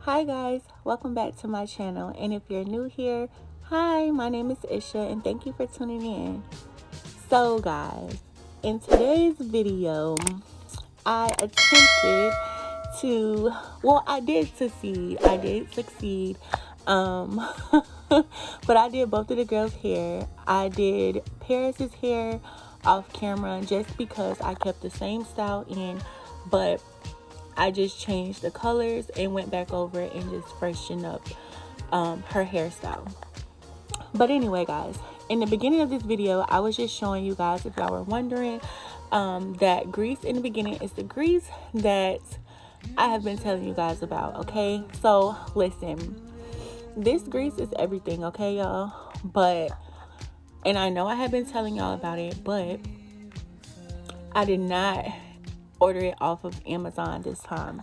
Hi guys, welcome back to my channel, and if you're new here, hi, my name is Isha and thank you for tuning in. So guys, in today's video, I attempted to, I did succeed, but I did both of the girls' hair. I did Paris's hair off camera just because I kept the same style in, but I just changed the colors and went back over it and just freshened up her hairstyle. But anyway, guys, in the beginning of this video, I was just showing you guys, if y'all were wondering, that grease in the beginning is the grease that I have been telling you guys about, okay? So, listen, this grease is everything, okay, y'all? And I know I have been telling y'all about it, but I did not order it off of Amazon this time.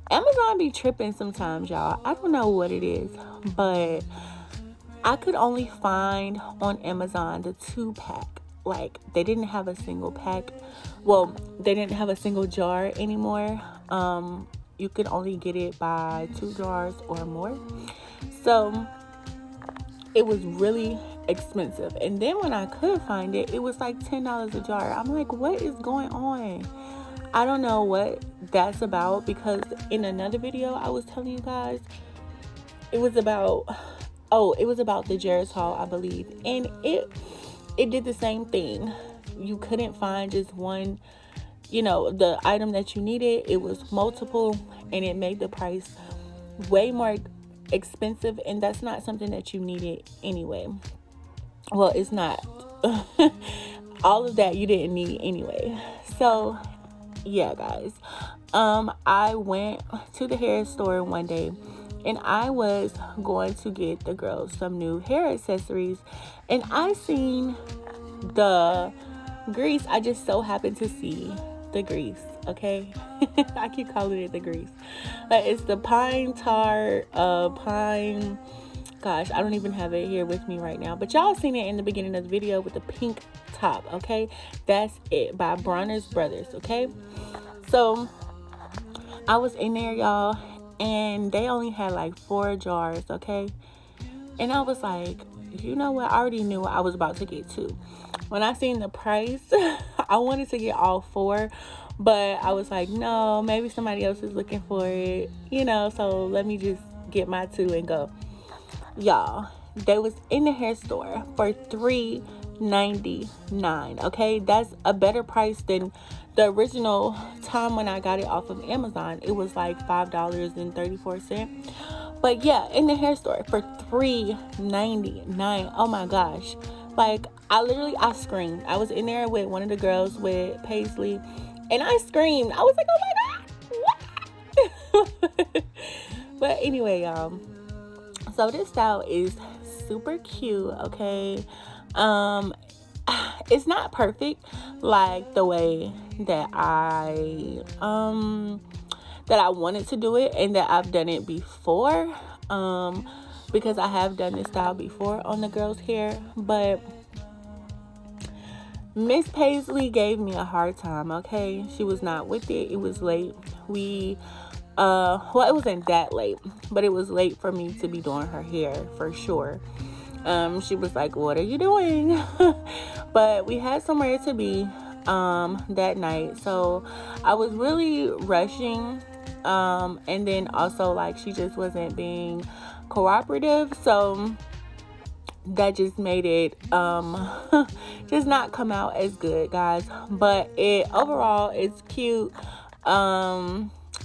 Amazon be tripping sometimes, y'all. I don't know what it is, but I could only find on Amazon the 2-pack. Like, they didn't have a single pack. Well, they didn't have a single jar anymore. You could only get it by 2 jars or more. So it was really expensive. And then when I could find it, it was like $10 a jar. I'm like, what is going on? I don't know what that's about, because in another video I was telling you guys, it was about the Hairstyles, I believe, and it did the same thing. You couldn't find just one, the item that you needed. It was multiple, and it made the price way more expensive, and that's not something that you needed anyway. Well, it's not. All of that you didn't need anyway. So yeah, guys, I went to the hair store one day and I was going to get the girls some new hair accessories, and I seen the grease. I just so happened to see the grease, okay? I keep calling it the grease, but it's the pine tar, gosh, I don't even have it here with me right now, but y'all seen it in the beginning of the video with the pink top, okay? That's it, by Bronner's Brothers, okay? So I was in there, y'all, and they only had like 4 jars, okay? And I was like, you know what? I already knew I was about to get 2. When I seen the price, I wanted to get all 4, but I was like, no, maybe somebody else is looking for it, so let me just get my 2 and go. Y'all, they was in the hair store for $3.99, okay? That's a better price than the original time when I got it off of Amazon. It was like $5.34. But yeah, in the hair store for $3.99. Oh my gosh. Like, I screamed. I was in there with one of the girls with Paisley, and I screamed. I was like, oh my God, what? But anyway, y'all. So this style is super cute, okay? It's not perfect like the way that I wanted to do it, and that I've done it before, because I have done this style before on the girls' hair, but Miss Paisley gave me a hard time, okay? She was not with it. It was late. It wasn't that late, but it was late for me to be doing her hair for sure. She was like, what are you doing? But we had somewhere to be that night, so I was really rushing, and then also, like, she just wasn't being cooperative, so that just made it just not come out as good, guys. But overall it's cute,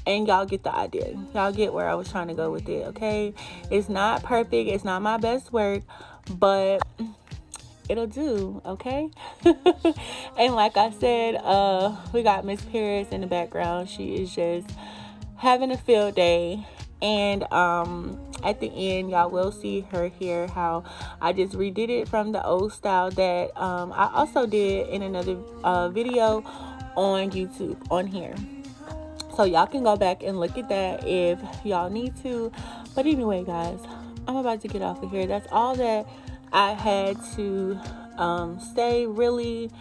and y'all get the idea. Y'all get where I was trying to go with it, okay? It's not perfect. It's not my best work, but it'll do, okay? And like I said, we got Miss Paris in the background. She is just having a field day. And at the end, y'all will see her hair, how I just redid it from the old style that I also did in another video on YouTube on here. So y'all can go back and look at that if y'all need to. But anyway, guys, I'm about to get off of here. That's all that I had to say, really.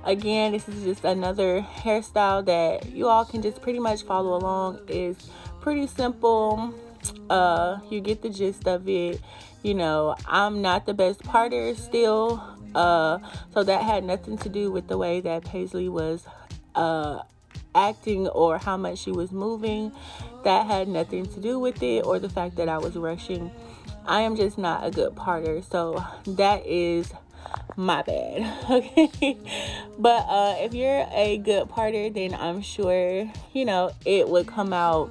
Again, this is just another hairstyle that you all can just pretty much follow along. It's pretty simple. You get the gist of it. You know, I'm not the best parter still, so that had nothing to do with the way that Paisley was acting or how much she was moving. That had nothing to do with it, or the fact that I was rushing. I am just not a good parter, so that is my bad. Okay. But if you're a good parter, then I'm sure, you know, it would come out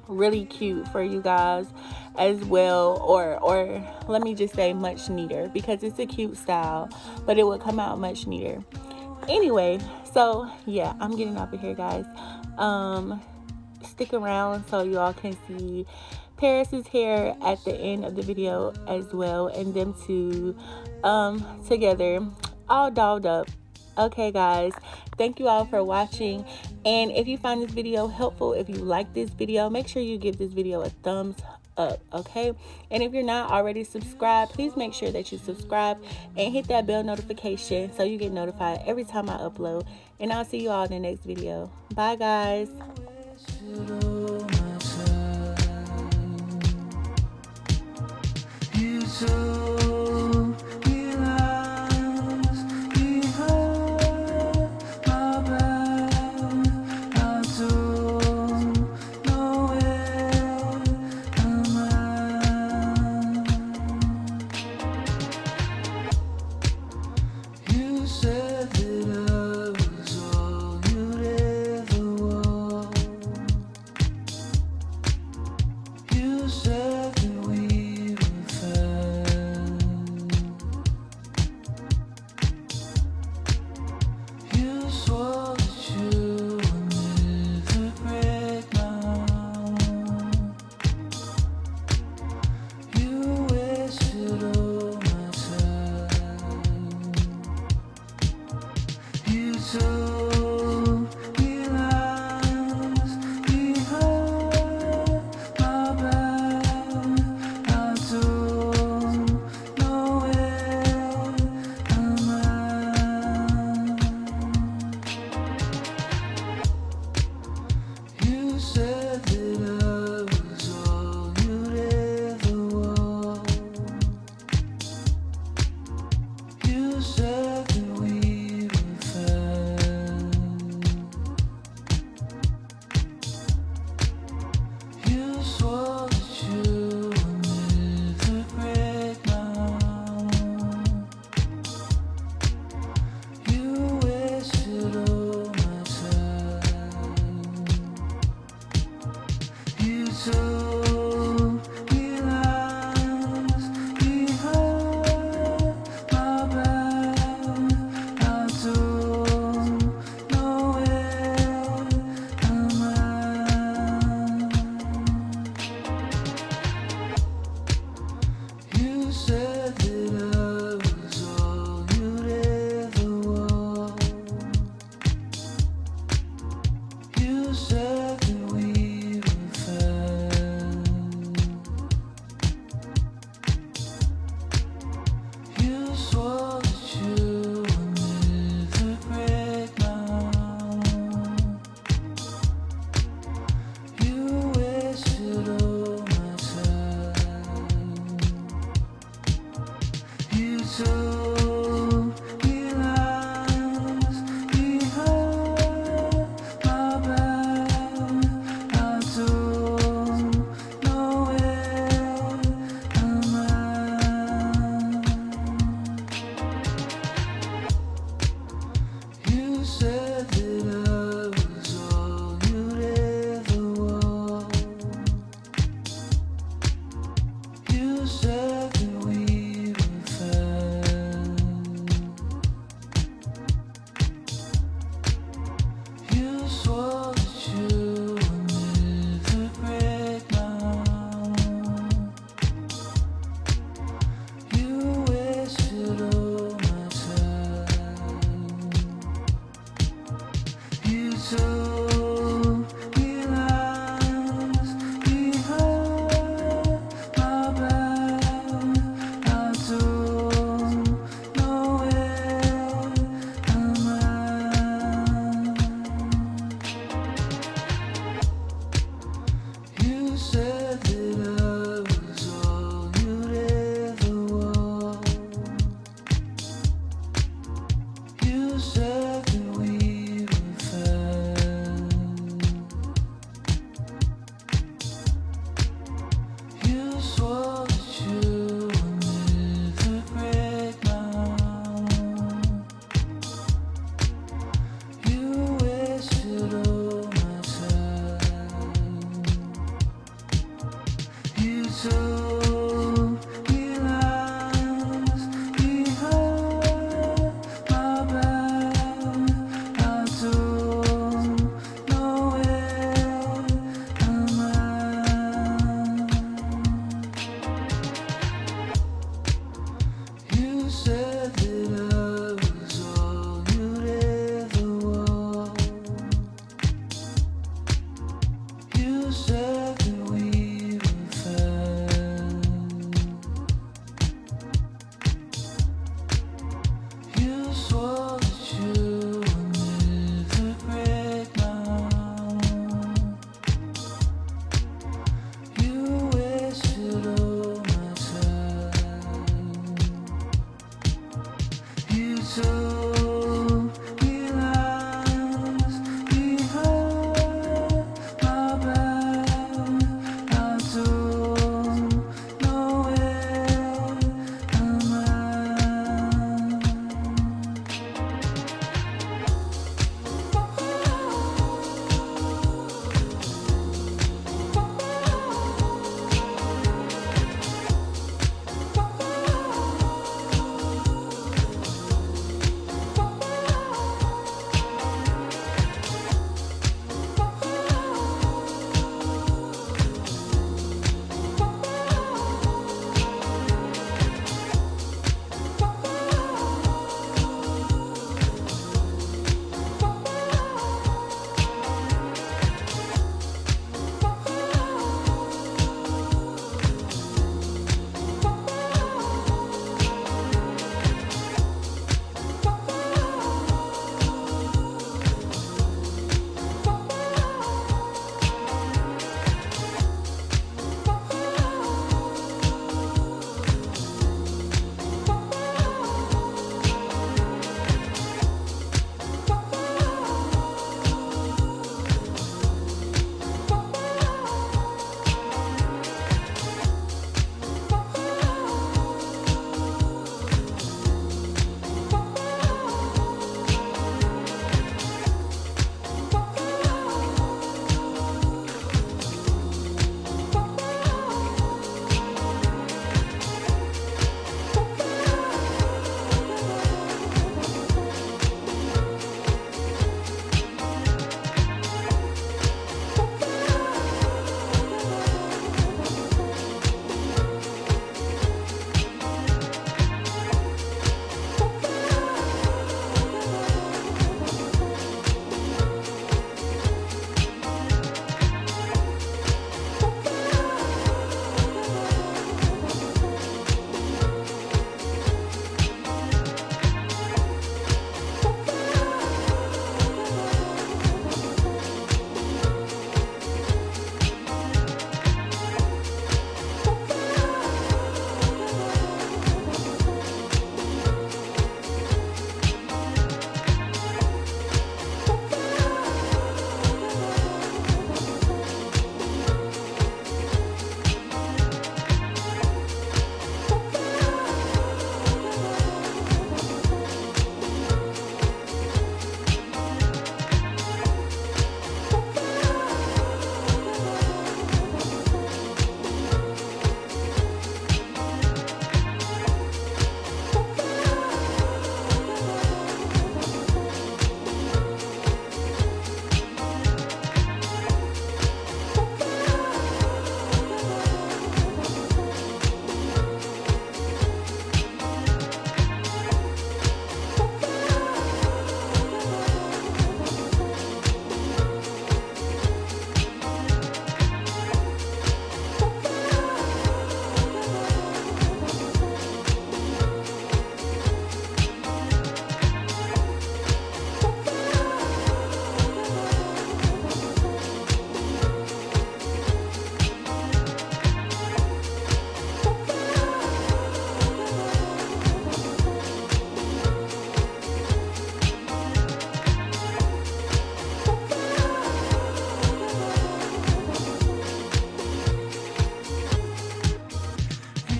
really cute for you guys as well, or let me just say much neater, because it's a cute style, but it would come out much neater. Anyway, so yeah, I'm getting off of here, guys. Stick around so you all can see Paris's hair at the end of the video as well, and them two together all dolled up. Okay, guys, thank you all for watching, and if you find this video helpful, if you like this video, make sure you give this video a thumbs up, okay? And if you're not already subscribed, please make sure that you subscribe and hit that bell notification so you get notified every time I upload. And I'll see you all in the next video. Bye, guys. You said that we were fine.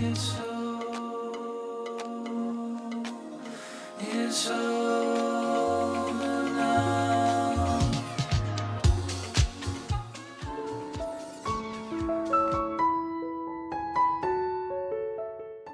It's so